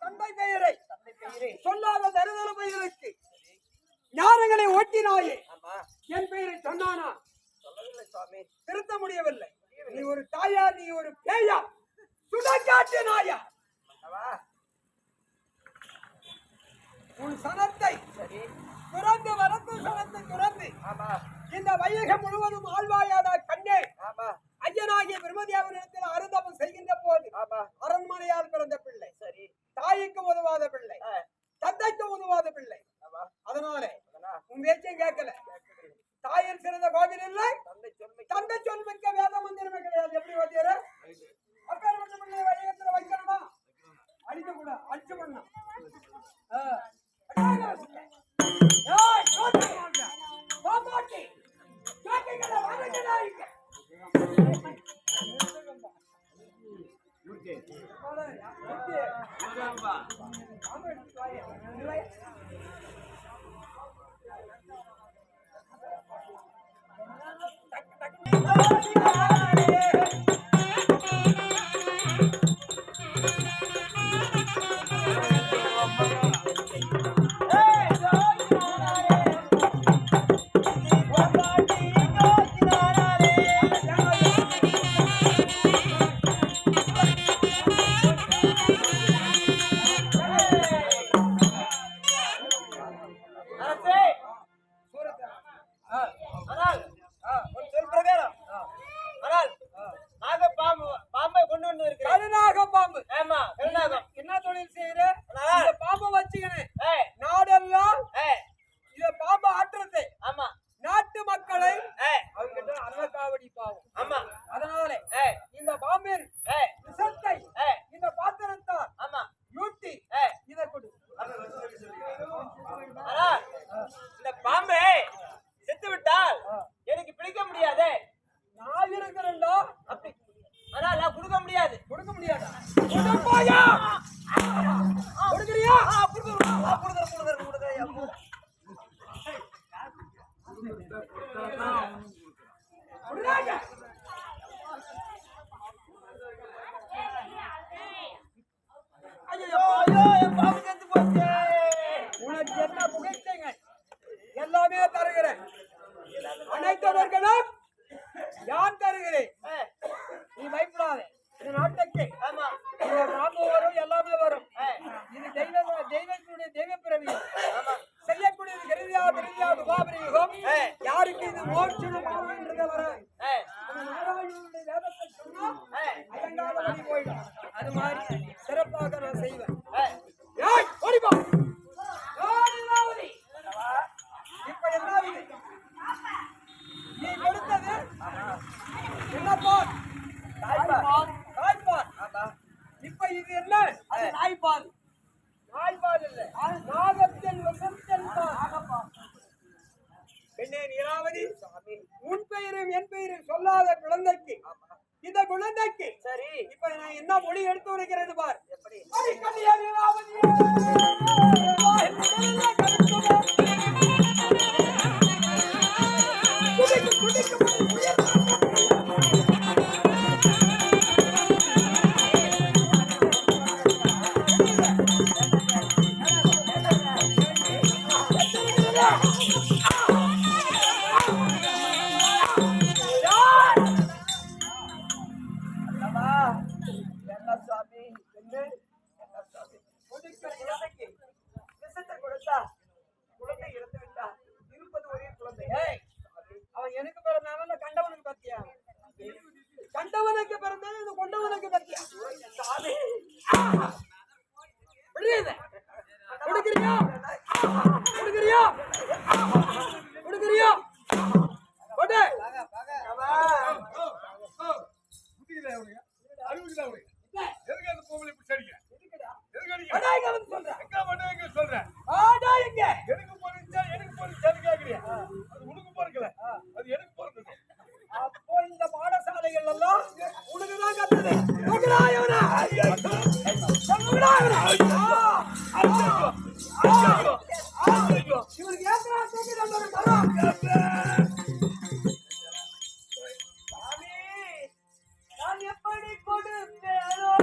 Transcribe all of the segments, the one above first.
தந்தை பெயரை சொல்லாத தருதல பெயருக்கு ஞானங்களை ஓட்டினாயே என் பெயரை சொன்னானா? சொல்லவில்லை சுவாமி. திருத்த முடியவில்லை. நீ ஒரு தாயா, நீ ஒரு பேயா, சுடக்காட்டு நாயா. உன் சனத்தை துறந்து வரத்து சனத்தை துறந்து இந்த வையகம் முழுவதும் ஆழ்வாயாடா கண்ணே. ஐயனாகிய பிரம்மதேவனிடத்தில் அருந்தவம் செய்கின்ற போது அரண்மனையால் பிறந்த பிள்ளை, தாய்க்கு உதவாத பிள்ளை, தந்தைக்கு உதவாத பிள்ளை. அதனால உன் பேச்சையும் கேட்கல. தாயின் சிறந்த கோவில் இல்லை, தந்தை சொல் மிக்க வேத மந்திரமே கிடையாது. எப்படி வந்தியற அப்பேற்பட்ட பிள்ளை வையகத்துல வைக்கணுமா? அடிக்க கூட அடிச்சு பண்ணணும். என்ன தொழில் செய்யற? பாம்பை வச்சுக்கணும் நாடெல்லாம் இத பாம்பை ஆட்டுறது. நாட்டு மக்களை அவங்க அன்னக்காவடி பாவம். அதனால இந்த பாம்பின் விஷத்தை இந்த பாத்திரத்தால் யூட்டி இதை கொடு. இந்த பாம்பை செத்து விட்டால் எனக்கு பிடிக்க முடியாது. நான் இருக்கிறேன்டா. அப்படி ஆனால் நான் கொடுக்க முடியாது. கொடுக்க முடியாதா? கொடுப்பாயா? கொடுக்கறியா? உனக்கு என்ன புகைச்சீங்க எல்லாமே தருகிறேன். அனைத்தவர்களும் யான் தருகிறேன். நீ பயப்படாத. இந்த நாட்டுக்கு ராம வரும், எல்லாமே வரும். இது தெய்வத்தினுடைய தெய்வ பிறவி. செய்யக்கூடியது கருதியாது உபாபிரயோகம். யாருக்கு இது மோட்சம் ஆகுன்றத வர நாராயணனுடைய வேதத்தை சொன்னா ஐயங்கால வழி போயிடும். அது மாதிரி சிறப்பாக நான் செய்வேன். ஓடிப்போ. இப்ப என்ன நீ கொடுத்தது என்னப்பா? தாய்ப்பால். இப்ப இது என்ன? அது நாய்ப்பால். நாய்ப்பால் இல்ல, நாகத்தின் வசத்தின் பால். பெண்ணே நீராவதி, உன் பெயரும் என் பெயரும் சொல்லாத குழந்தைக்கு, இந்த குழந்தைக்கு சரி இப்ப நான் என்ன மொழி எடுத்து வைக்கிறேன்னு பார். எப்படி எனக்கு பிறந்தாலும் கண்டவனுக்கு பத்தியா? கண்டவனுக்கு பிறந்தாலும் இந்த கொண்டவனுக்கு பத்தியா? கொடுக்கிறியா? கொடுக்கிறியா? கொடுக்கிறியா? கொடு. அப்போ இந்த பாடசாலைகள் எல்லாம் உனக்குதான் கத்துது. இவருக்கு ஏற்கனவே நான் எப்படி கொடுப்பேனோ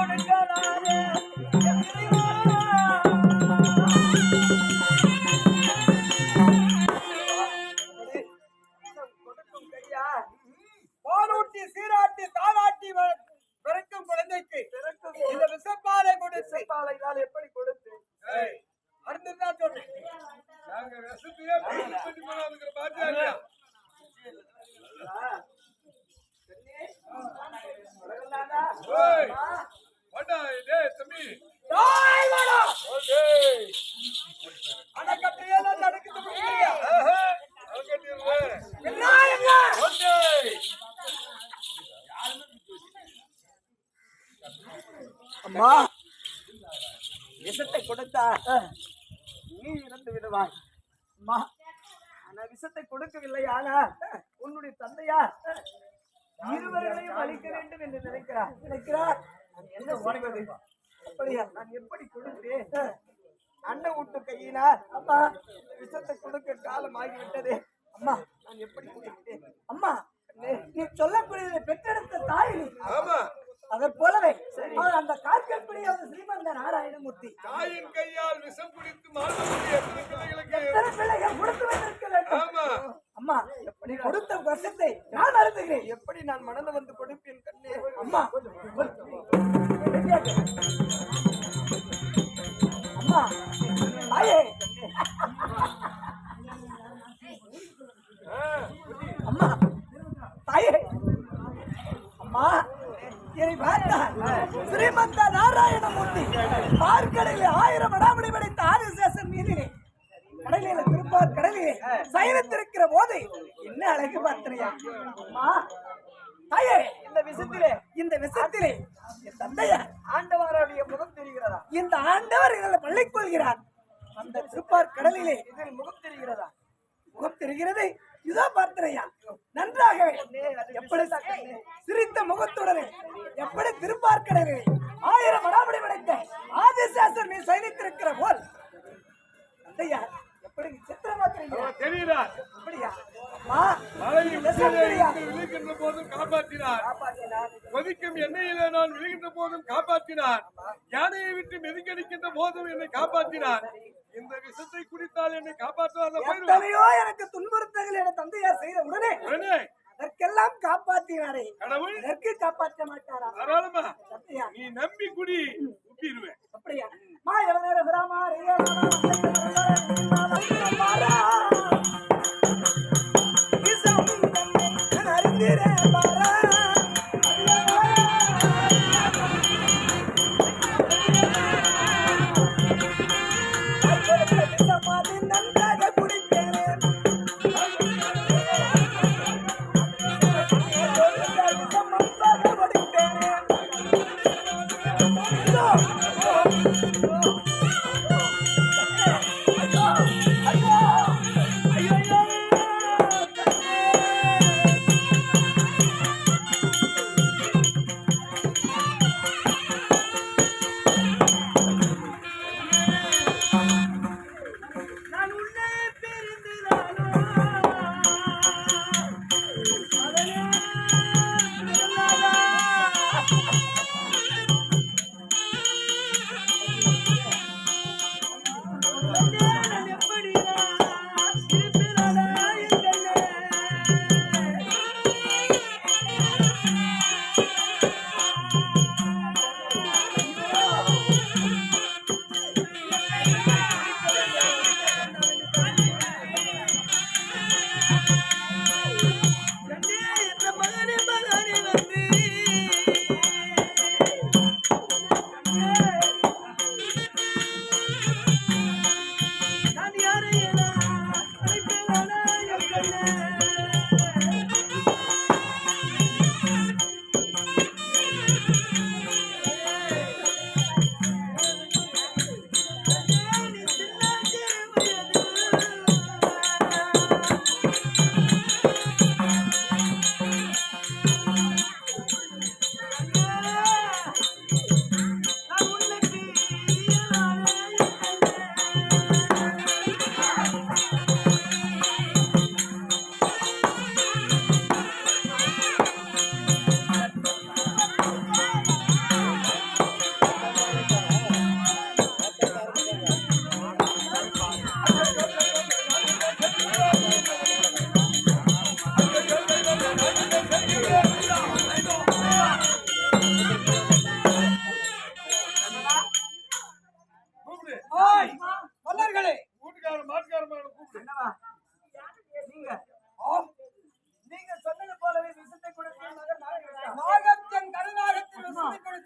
கொடுக்காதே பாலூட்டி சீராட்டி தாராட்டி பிறக்கும் குழந்தைக்கு இந்த விஷப்பாலை கொடுத்து பாலையால் எப்படி கொடுத்து அடுத்ததுதான் சொன்னேன். நாங்க விஷத்தையே பண்ணி போனாதுங்கிற பாத்தியா இல்லையா? ஓய், வாடா, டேய் தம்பி. டேய் வாடா. ஓகேய். அடக்கத்தையே நான் நடக்குது முடியலையா? ஆஹா, அவங்கட்டிருவே. என்ன என்ன? ஓகேய். அம்மா விஷத்தை கொடுத்தா நீ இறந்து விடுவாய் அம்மா ஆனா விஷத்தை கொடுக்கவில்லை ஆனா உன்னுடைய தந்தையார் இருவர்களையும் அழிக்க வேண்டும் என்று நினைக்கிறார் நான் என்ன செய்வது அப்படியா நான் எப்படி கொடுப்பேன் அண்ணன் விட்டு கையினார் அம்மா விஷத்தை கொடுக்க காலம் ஆகிவிட்டது அம்மா நான் எப்படி கொடுப்பேன் அம்மா நீ சொல்லக்கூடியதை பெற்றெடுத்த தாய் ஆமா, அதற் போலவே அந்த காற்கற்படி அவர் ஸ்ரீமந்த நாராயணமூர்த்தி தாயின் கையால் விஷம் குடித்து மாற்றக்கூடிய எத்தனை பிள்ளைகளுக்கு. பிள்ளைகள் கொடுத்து வைத்திருக்க வேண்டும் ஆமா, அம்மா நீ கொடுத்த கஷ்டத்தை நான் அருந்துகிறேன் எப்படி நான் மணந்து வந்து கொடுப்பேன் கண்ணே அம்மா அம்மா தாயே அம்மா தாயே அம்மா என்னை பார்த்தால் ஸ்ரீமந்த நாராயணமூர்த்தி பார்க்கடலில் 1000 மடாமணி படைத்த ஆதிசேஷன் மீதிலே கடலில திருப்பார் கடலிலே சயனித்திருக்கிற போது என்ன அழகு பார்த்தியா அம்மா தாயே இந்த விஷத்திலே என் தந்தையார் ஆண்டவருடைய முகம் தெரிகிறதா இந்த ஆண்டவர் இதில் பள்ளிக் கொள்கிறார் அந்த திருப்பார் கடலிலே இதில் முகம் தெரிகிறதா முகம் தெரிகிறது இதோ பார்த்திரையா நன்றாகவே எப்படி சிரித்த முகத்துடனே எப்படி திருப்பார்க்கடலிலே 1000 மடாமணி படைத்த ஆதிசேஷன் நீ சயனித்திருக்கிற போல் தந்தையா எப்படி சித்திரமா தெரியுதா? அப்படியா அம்மா மலையில் விழுகின்ற போதும் காப்பாற்றினார். கொதிக்கும் எண்ணெயிலே நான் விழுகின்ற போதும் காப்பாற்றினார். யானையை விட்டு மெதுக்கடிக்கின்ற போதும் என்னை காப்பாற்றினார். இந்த விஷத்தை குடித்தால் என்னை காப்பாற்றாத எத்தனையோ எனக்கு துன்புறுத்தங்கள் என தந்தையார் செய்த உடனே அதற்கெல்லாம் காப்பாற்றினாரே கடவுள் அதற்கு காப்பாற்ற மாட்டாரா தாராளமா சத்தியா நீ நம்பி குடி ஊட்டிடுவேன். அப்படியா மா எவனேர விராமா நன்றாக குடித்தேனே நான் உன்னை பிரிந்துதானோ அதனே பிரிந்தாதா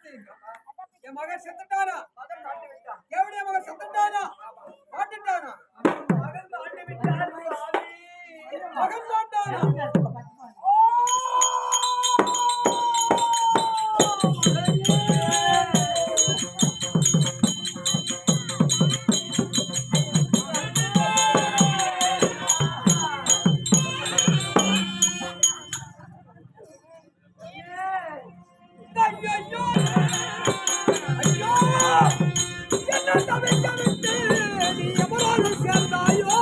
விட்டேன். என் மகன் செத்துட்டானா? மகன் மாட்டி விட்டான். எவனுடைய மகன் செத்துட்டானா? மாட்டிட்டானா? மகன் மாட்டி விட்டான் சுவாமி. மகன் மாட்டானா? ஐயோ! ஐயோ! என்ன தவிக்க விட்டு நீ எவரோடு சேர்ந்தாயோ?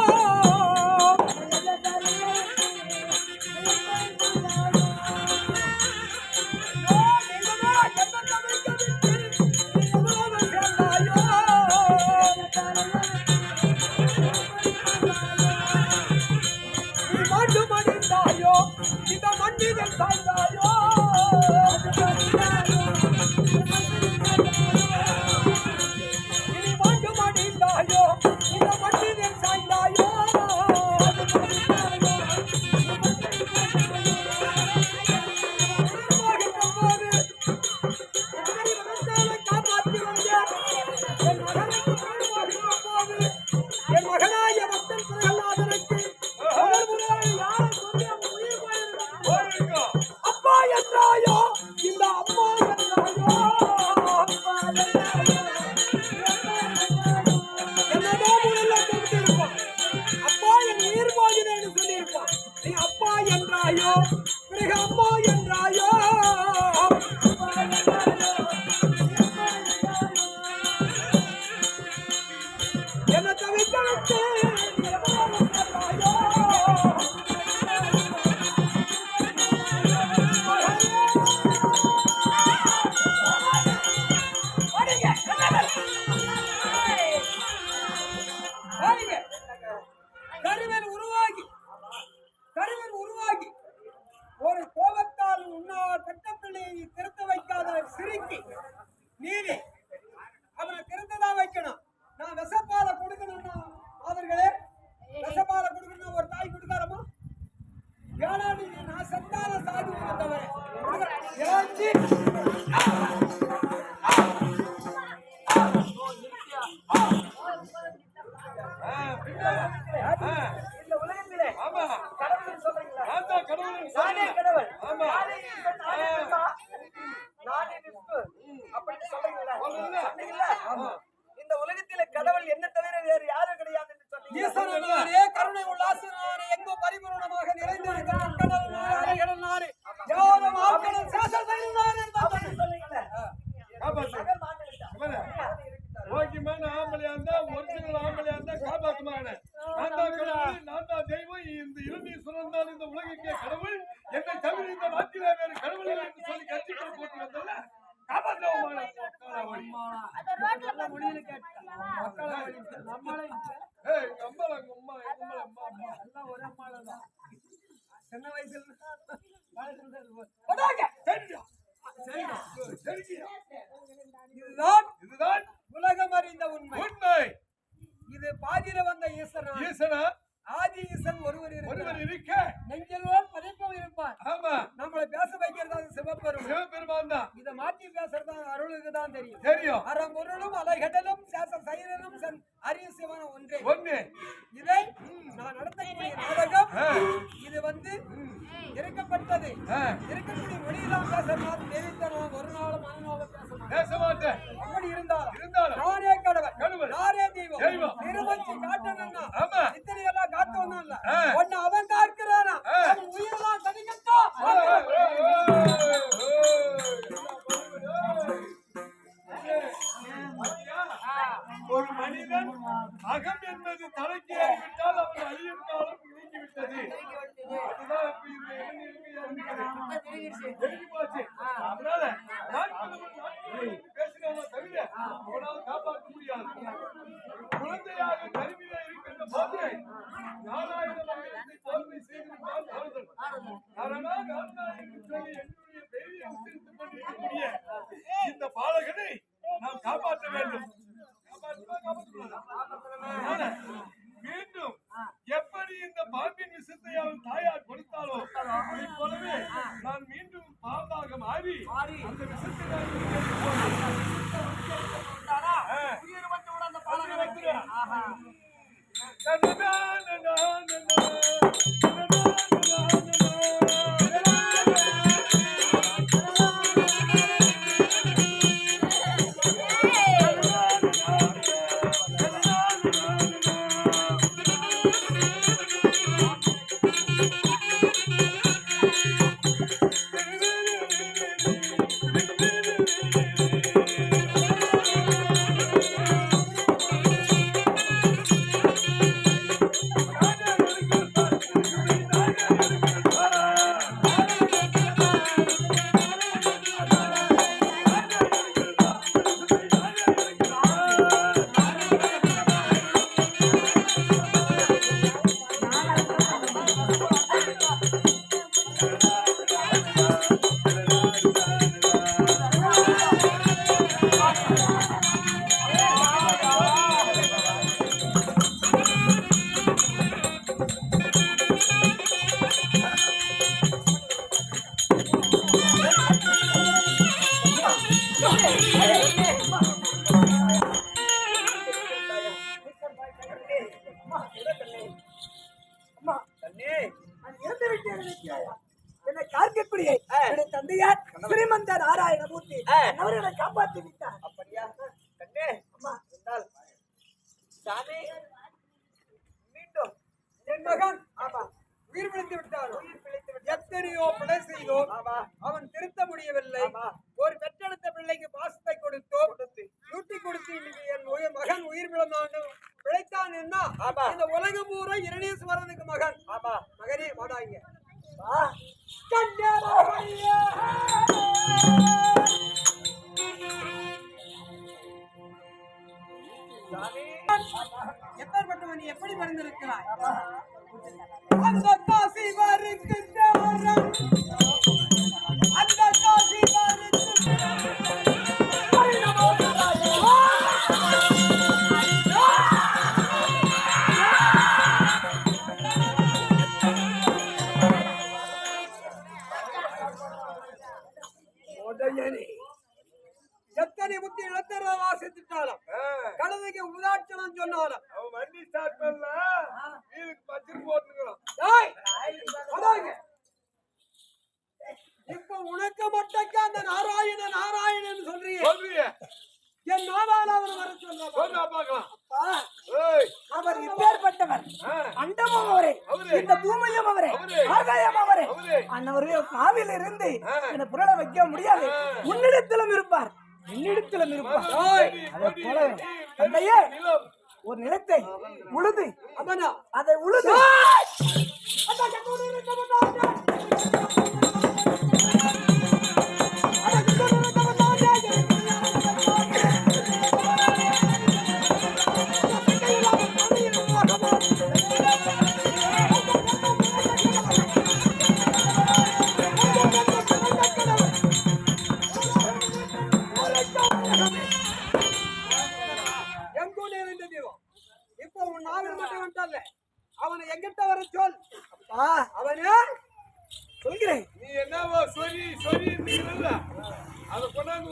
இந்த மண்ணில் சாய்ந்தாயோ? நீ மாண்டு மடிந்தாயோ? இந்த மண்ணில் சாய்ந்தாயோ? என் மகனாய மக்கள் பிரகலாதனுக்கு அப்பா என்றாயோ? இந்த அம்மா என்றாயோ? என்னதோ முதல்ல சொல்லியிருப்பான். அப்பா என் உயிர் போகிறேன்னு சொல்லியிருப்பான். நீ அப்பா என்றாயோ? பிறகு அம்மா என்றாயோ? என்ன தவிக்க விட்டு நீ எவரோடு சேர்ந்தாயோ? கருவில் உருவாகி ஒரு கோபத்தால் உன்னால் பெற்ற பிள்ளையை திருத்த வைக்காத சிரிக்கி நீதி அவனை திருத்ததான் வைக்கணும். நான் விஷப்பால கொடுக்கணும்னா அவர்களே விஷப்பால கொடுக்கணும் ஒரு தாய் கொடுக்காரமா? ஏன்னா நான் சந்தான சாதி தவிர இந்த உலகத்திலே ஆமா கடவுள் சொல்றீங்களா? நான் தான் கடவுள்னு நானே சொல்றேன். கடவுள். ஆமா. நானே ஈசன், நானே பிரம்மா, நானே விஷ்ணு அப்படின்னு சொல்றீங்களா? சொல்றேன்ல. சொன்னீங்களா? ஆமா. இந்த உலகத்திலே கடவுள் என்ன தவிர வேறு யாரும் கிடையாது என்று சொன்னீங்க. ஈஸ்வரனாரே கருணை உல்லாசனாரே எங்கோ பரிபூரணமாக நிறைந்திருக்கிற கடல் நாரே கடல் நாரே யாரும் ஆக்கடல் சேசல் செய்தார் என்றார். அப்படி சொன்னீங்களா? காப்பாத்து. மகன் மாட்டி விட்டான். அவன யாரும் இருக்கிறார்? ஓகேமான ஆம்பளையா இருந்தா ஒரிஜினல் ஆம்பளையா இருந்தா காப்பாத்துமாங்க. நான் தான் கடவுள், நான் தான் தெய்வம். இந்த இரண்டீஸ்வரன் தான் இந்த உலகிற்கே கடவுள். என்னை தவிர இந்த நாட்டிலே வேறு கடவுள் இல்லை என்று சொல்லி கட்சிக்குள் போட்டு வந்தல்ல, காப்பாற்றுவோம். ஏய், எங்க அம்மால, எங்க அம்மா, எங்க அம்மா, அம்மா, அம்மா. எல்லாம் ஒரே அம்மாதான். சின்ன வயசுல சரியா? சரியா? இதுதான் இதுதான் உலகம் அறிந்த உண்மை. உண்மை. இது பாதியில வந்த ஈஸ்வரன். ஈசனா ஆதி ஈசன் ஒருவர் ஒருவர் இருக்கிறார். இருக்க. நெஞ்சிலோடு பதிப்பவன் இருப்பான். ஆமா, நம்மளை பேச வைக்கிறது அது சிவபெருமான். சிவபெருமான் தான். இதை மாற்றி பேசுறது அருளுக்கு தான் தெரியும். தெரியும். அறம்பொருளும் அலைகடலும் சேச சைரனும் அரிய சிவன ஒன்றே. ஒண்ணு. இதை நான் நடத்தக்கூடிய நாடகம். ஆ. இது வந்து இருக்கப்பட்டது. ஆ. இருக்கக்கூடிய மொழியெல்லாம் பேசலாம். தேவித்தனம் ஒரு நாளும் மனநாளும் பேசலாம். பேச மாட்டேன். அப்படி இருந்தாலும் இருந்தாலும் நானே கடவுள். கடவுள். நானே தெய்வம். தெய்வம். நிரூபிச்சு காட்டணும்னா ஆமா. இத்தனை எல்லாம் காட்டணும் இல்ல. ஆ. ஒன்னு அவன் காக்கிறானா? ஆ. அவன் உயிரெல்லாம் தனிக்கட்டும். ஒரு மனிதன் அகம் என்பது தலைக்கு ஏறிவிட்டால் அவன் அழியும் காலம் நீங்கிவிட்டது. அதுதான் இப்ப இந்த இளைஞருக்கு தெரிஞ்சு போச்சு. அதனால நாட்கள் பேசினாலும் தவிர அவனால் காப்பாற்ற முடியாது. குழந்தையாக கருவிலே இருக்கின்ற போது நாராயண மந்திரத்தை தோல்வி செய்திருந்தால் சொல்லி என்னுடைய பெரிய உச்சரித்துக் கொண்டிருக்கக்கூடிய இந்த பாலகனை நாம் காப்பாற்ற வேண்டும். மீண்டும் எப்படி இந்த பாம்பின் விஷத்தை அவள் தாயார் கொடுத்தாலோ அதை போலவே நான் மீண்டும் பாம்பாக மாறி அந்த விஷத்தை என்னை காக்கக்கூடிய என்னுடைய தந்தையார் ஸ்ரீமந்த நாராயணமூர்த்தி அவர் என்னை காப்பாற்றி விட்டார். அப்படியா கண்ணே? அம்மா என்றால் சாமி மீண்டும் என் மகன் உயிர் பிழைத்து விட்டாரோ? எத்தனையோ பிழை செய்தோம், அவன் திருத்த முடியவில்லை. ஒரு பெற்றெடுத்த பிள்ளைக்கு பாசத்தை கொடுத்தோம், ஊட்டி கொடுத்து இன்னைக்கு என் மகன் உயிர் பிழைத்தான் என்ன? இந்த உலகம் பூரா இரணேஸ்வரனுக்கு மகன். மகனே வாடாங்க. எப்பேற்பட்டவன் நீ எப்படி மறந்திருக்கிறாய்? அந்த காசி வருகின்றாரம், அந்த காசி எத்தனை புத்தி இழத்தர வாசித்துட்டாலும் கழுதைக்கு உதாட்சணம் சொன்னாலும் அவன் வண்டி ஸ்டார்ட் பண்ணல வீலுக்கு பச்சர் போட்டுக்கிறான். இப்ப உனக்கு மட்டும் அந்த நாராயணன் நாராயணன் சொல்றீங்க. சொல்றியே என் நாவால் அவர் வர சொன்னா சொல்ல பார்க்கலாம். அவர் இப்பேற்பட்டவர். அண்டமும் அவரே, இந்த பூமியும் அவரே, ஆகாயம் அவரே. அன்னவரே காவில இருந்து என்னை புரள வைக்க முடியாது. உன்னிடத்திலும் இருப்பார், என்னிடத்திலும் இருப்பார். அதை போல தந்தையே ஒரு நிலத்தை உழுது அதை உழுது இப்போ உன் நாவில் மட்டும் வந்துட்டல்ல, அவனை எங்கிட்ட வர சொல். அவனே சொல்கிறேன். நீ என்னவோ சொரி சொரி அதை கொண்டாந்து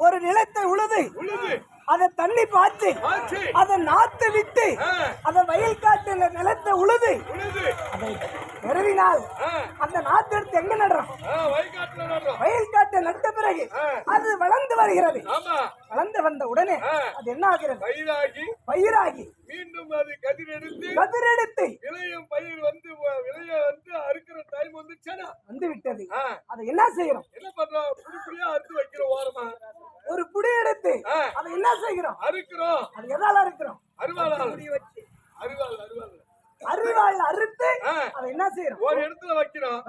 ஒரு நிலத்தை உழுது உழுது அதை தண்ணி பாய்ச்சி அதை நாத்து விட்டு அதை வயல் காட்டு நிலத்தை உழுது அதை நிறுவினால் அந்த நாத்து எடுத்து எங்க நடுறோம்? வயல் காட்டை நட்ட பிறகு அது வளர்ந்து வருகிறது. வளர்ந்து வந்த உடனே அது என்ன ஆகிறது? பயிராகி மீண்டும் அது கதிரெடுத்து இளையும் பயிர் வந்து விளைய வந்து அறுக்கிற டைம் வந்து விட்டது. அதை என்ன செய்யறோம்? என்ன பண்றோம்? புடிப்புடியா அறுத்து வைக்கிறோம். ஓரமா ஒரு புடி எடுத்து அதை என்ன செய்கிறோம்? அறுக்கிறோம். அது எதால அறுக்கிறோம்? அருவாள் அறுத்து அதை என்ன செய்யறோம்? ஒரு இடத்துல வைக்கிறோம்.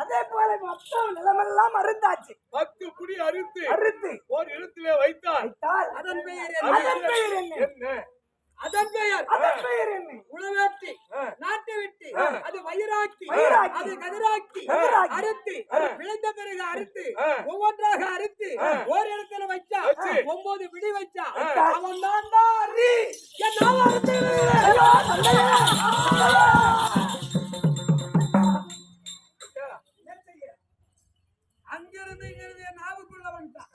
அதே போல மொத்தம் நிலமெல்லாம் அறுத்தாச்சு. 10 புடி அறுத்து ஒரு இடத்துல வைத்தால் அதன் பெயர் என்ன? அதன் பெயர் என்ன? உழவாட்டி நாட்டை விட்டு அது வயிறாக்கி அது கதிராக்கி அறுத்து விளைந்த பிறகு அறுத்து ஒவ்வொன்றாக அறுத்து ஒரு இடத்துல வச்சா 9 பிடி வச்சா அவன் தான் அங்கிருந்து இங்கிருந்து என் நாவுக்குள்ள வந்துட்டான்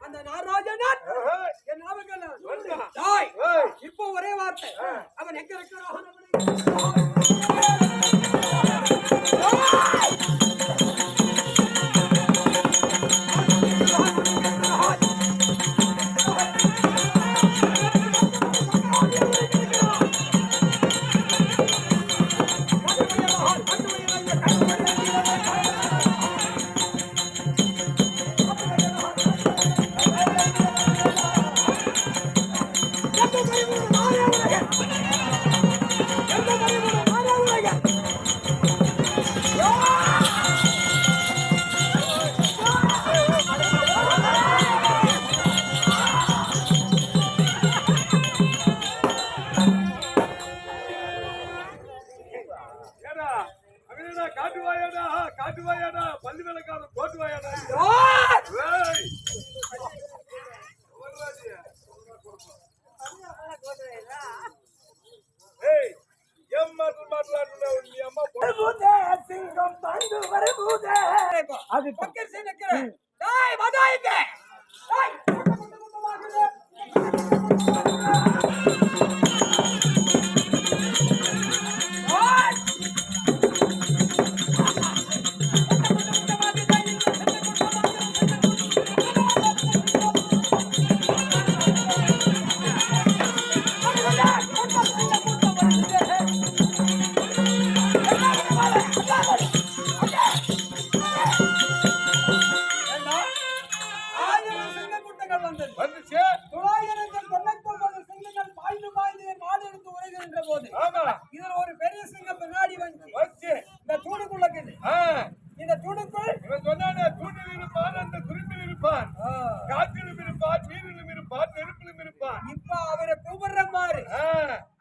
அந்த நாராஜனன். என் நாவுக்குள்ள இப்போ ஒரே வார்த்தை, அவன் எங்க இருக்கிறான்? ஏய் மதா இங்க ஏய் கூட்டமாகுது வந்துச்சு. 999 சிங்கங்கள் பாய்ந்து நாடு எடுத்து உரைகின்ற போது ஆமா. இதுல ஒரு பெரிய சிங்கம் பின்னாடி வந்து வச்சு. இந்த தூணுக்குள்ள இருக்குது. இந்த தூணுக்குள் இவன் சொன்னானே, தூணில் இருப்பான், அந்த துரும்பில் இருப்பான், காற்றிலும் இருப்பான், நீரிலும் இருப்பான், நெருப்பிலும் இருப்பான். இப்ப அவரை கூப்பிடுற மாதிரி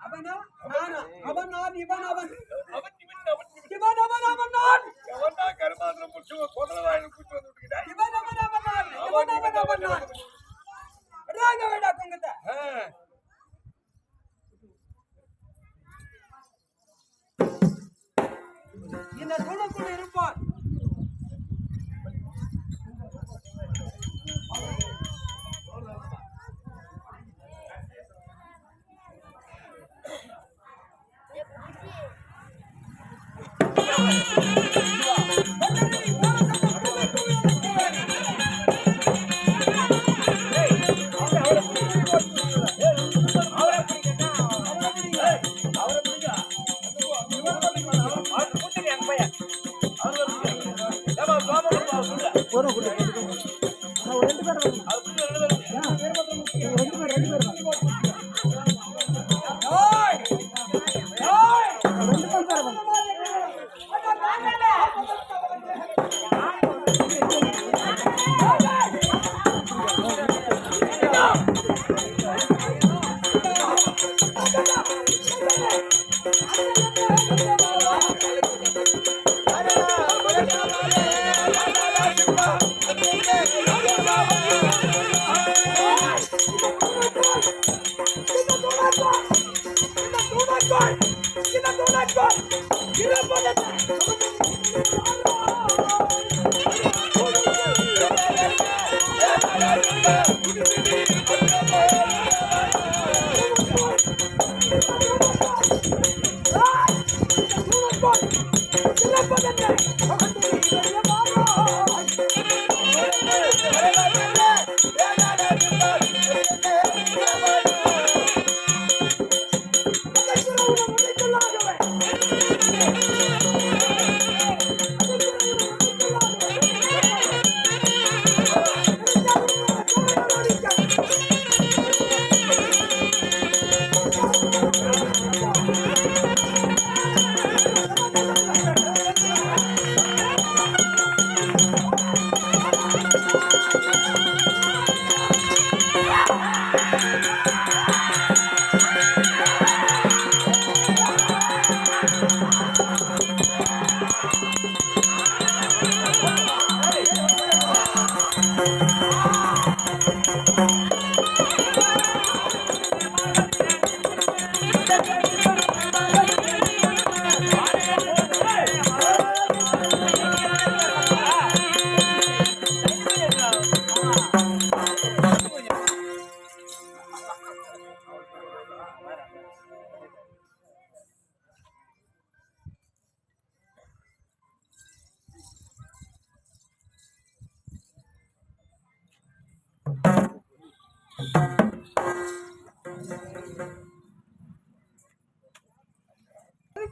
அவனா நானா அவன் நான் இவன் அவன் அவன் இவன் அவன் இவன். இவன் அவன் அவன் நான் எவன்டா கருமாந்திரம் முடிச்சு குதிரவாயிலும் கூட்டு வந்து விட்டுக்கிட்டேன். இவன் அவன் அவன் நான் இவன் அவன் அவன் நான் ராங்க வேடா குங்கத்த இந்த தூணுக்குள் இருப்பான்.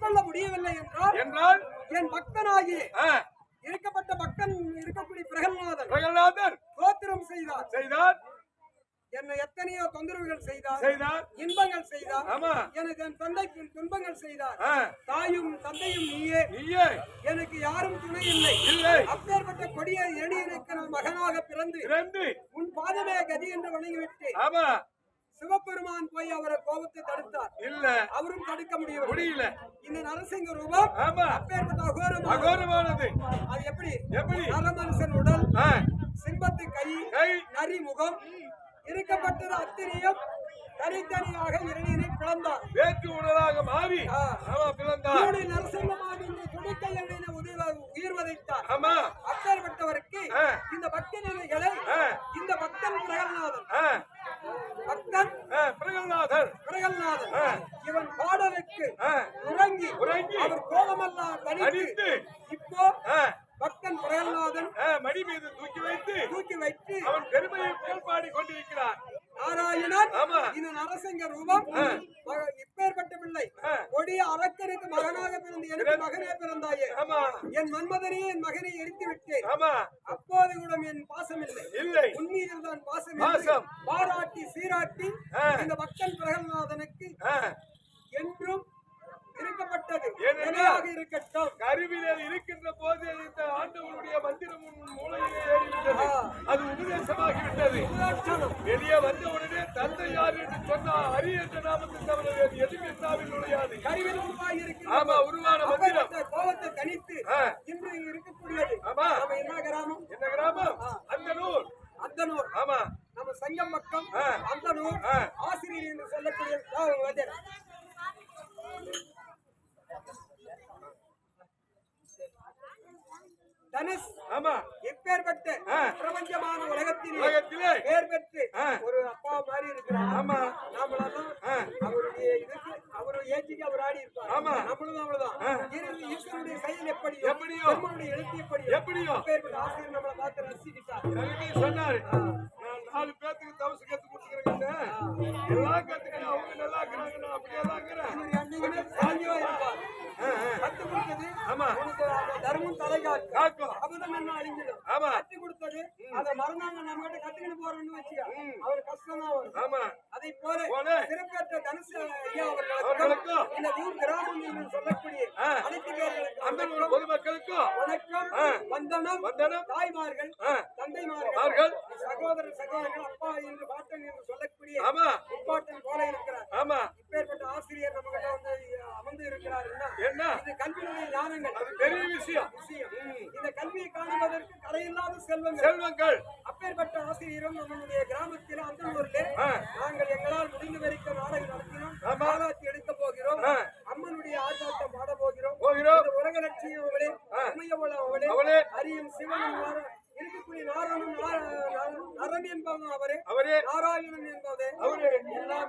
கொள்ள முடியவில்லை என்றால் என் பக்தனாகி இருக்கப்பட்ட பக்தன் இருக்கக்கூடிய பிரகலாதர் கோத்திரம் செய்தார். என்னை எத்தனையோ தொந்தரவுகள் செய்தார், இன்பங்கள் செய்தார், எனக்கு என் தந்தைக்கு துன்பங்கள் செய்தார். தாயும் தந்தையும் நீயே, எனக்கு யாரும் துணை இல்லை. அப்பேற்பட்ட கொடிய எளியனுக்கு நான் மகனாக பிறந்து உன் பாதமே கதி என்று வணங்கிவிட்டு சிவபெருமான் போய் அவரை கோபத்தை தடுத்தார். அவரும் தடுக்க முடியல. இந்த நரசிங்க ரூபம் அப்பேற்பட்ட அகோரமானது. அது எப்படி நரமனுஷன் உடல், சிம்பத்து கை, நரி முகம் இருக்கப்பட்டது அத்தனையும் தனித்தனியாக இரணியனை பிளந்தார். வேற்று உடலாக மாறி பிளந்தார். நரசிங்கமாக இந்த தும்பிக்கையில் உயிர் வதைத்தார். ஆமா அப்பேற்பட்டவருக்கு ஆ. இந்த பக்தி நிலைகளை ஆ. இந்த பக்தன் பிரகல்நாதன் பக்தன் பிரகல்நாதன் பிரகல்நாதன் இவன் பாடலுக்கு ஆ. உறங்கி உறங்கி அவர் கோபமெல்லாம் தனித்து அடித்து இப்போ ஆ. பக்தன் பிரகல்நாதன் மடி மீது தூக்கி வைத்து தூக்கி வைத்து அவன் பெருமையை புகழ் பாடி கொண்டிருக்கிறார். நாராயணன் ஆமா. இந்த நரசிங்க ரூபம் இப்பேற்பட்ட பிள்ளை ஆ. கொடிய அரக்கனுக்கு மகனாக பிறந்து எனக்கு மகனே பிறந்தாயே ஆமா என் மன்மதனையே என் மகனை எரித்து விட்டேன். ஆமா அப்போது கூட என் பாசம் இல்லை இல்லை உண்மையில் தான் பாசம் பாசம். பாராட்டி சீராட்டி ஆ. இந்த பக்தன் பிரகல்நாதனுக்கு ஆ. என்றும் இருக்கப்பட்டது ஏனென்றால் நிலையாக இருக்கட்டும். கருவிலே இருக்கின்ற போது இந்த ஆண்டவனுடைய மந்திரம் உன் மூளையிலே ஏறிவிட்டது. அது உபதேசமாகிவிட்டது. வெளியே வந்தவுடனே தந்தை யார் என்று சொன்னால் ஹரி என்ற நாமத்தை தவிர வேறு எதுவுமே நாவில் நுழையாது. கருவில் உருவாகி இருக்கிறது. ஆமா உருவான மந்திரம் கோபத்தை தனித்து ஆ. இன்று இங்கு இருக்கக்கூடியது. ஆமா நம்ம என்ன கிராமம்? என்ன கிராமம்? அந்தனூர். அந்தனூர். ஆமா நம்ம சங்கம் பக்கம் ஆ. அந்தனூர் ஆ. ஆசிரியர் என்று சொல்லக்கூடிய தனுஷ் ஆமா எப்பேற்பட்ட ஆ. பிரபஞ்சமான உலகத்திலே உலகத்திலே பேர் பெற்று ஆ. ஒரு அப்பா மாதிரி இருக்கிறார். ஆமா நாமெல்லாம் ஆ. அவருடைய இதுக்கு அவரு ஏற்றிக்கு அவர் ஆடி இருப்பார். ஆமா. நம்மளும் அவ்வளவுதான். ஆ. ஈஸ்வரனுடைய செயல் எப்படியோ எப்படியோ பெருமானுடைய எழுத்து எப்படியோ எப்படியோ அப்பேற்பட்ட ஆசிரியர் நம்மளை பார்த்து ரசிக்கிட்டார். எனக்கு சொன்னாரு நான் 4 பேத்துக்கு தவசு கத்து கொடுத்துக்கிறேன். எல்லாம் கத்துக்கிறேன். அவங்க நல்லா இருக்கிறாங்க. நான் அப்படியே தான் இருக்கிறேன். இவர் என்னைக்குமே சாந்தியா இருப்பார். கத்து கொடுத்தது ஆமா உனக்கு அந்த தர்மம் தலை காக்கும். காக்கும். அபதம் என்ன அழிஞ்சிடும். ஆமா கத்து கொடுத்தது அதை மறந்தாங்க நம்ம கிட்ட கத்துக்கிட்டு போறோம்னு வச்சுக்க அவர் கஷ்டம் தான் வரும். ஆமா அதை போல போல சிறப்பேற்ற தனுசு ஐயா அவர்களுக்கும் அவர்களுக்கும் இந்த ஊர் கிராமம் என்று சொல்லக்கூடிய ஆ. அனைத்து பேர்களுக்கும் அந்த பொதுமக்களுக்கும் வணக்கம் ஆ. வந்தனம் வந்தனம் தாய்மார்கள் ஆ. தந்தைமார்கள் சகோதரர் சகோதரர்கள் அப்பா என்று பாட்டன் என்று சொல்லக்கூடிய ஆமா முப்பாட்டன் போல இருக்கிறார். ஆமா இப்பேற்பட்ட ஆசிரியர் நம்ம கிட்ட வந்து அமர்ந்து இருக்கிறார். என்ன இது கல்வியுடைய ஞானங்கள் அது பெரிய விஷயம். இந்த கல்வியை காணுவதற்கு கரையில்லாத செல்வங்கள் செல்வங்கள் அப்பேற்பட்ட ஆசிரியரும் நம்மளுடைய கிராமத்தில் அந்தனூரிலே நாங்கள் எங்களால் முடிந்த வரைக்கும் நாடகம் நடத்தினோம். பாராட்டி எடுக்க போகிறோம். அம்மனுடைய ஆர்ப்பாட்டம் பாட போகிறோம். இந்த உலக லட்சியம் அவளே உமையவள அவளே அரியும் சிவனும் இருக்கக்கூடிய நாரணன் நரன் என்பவன் அவரே நாராயணன் என்பதே அவரே எல்லாம்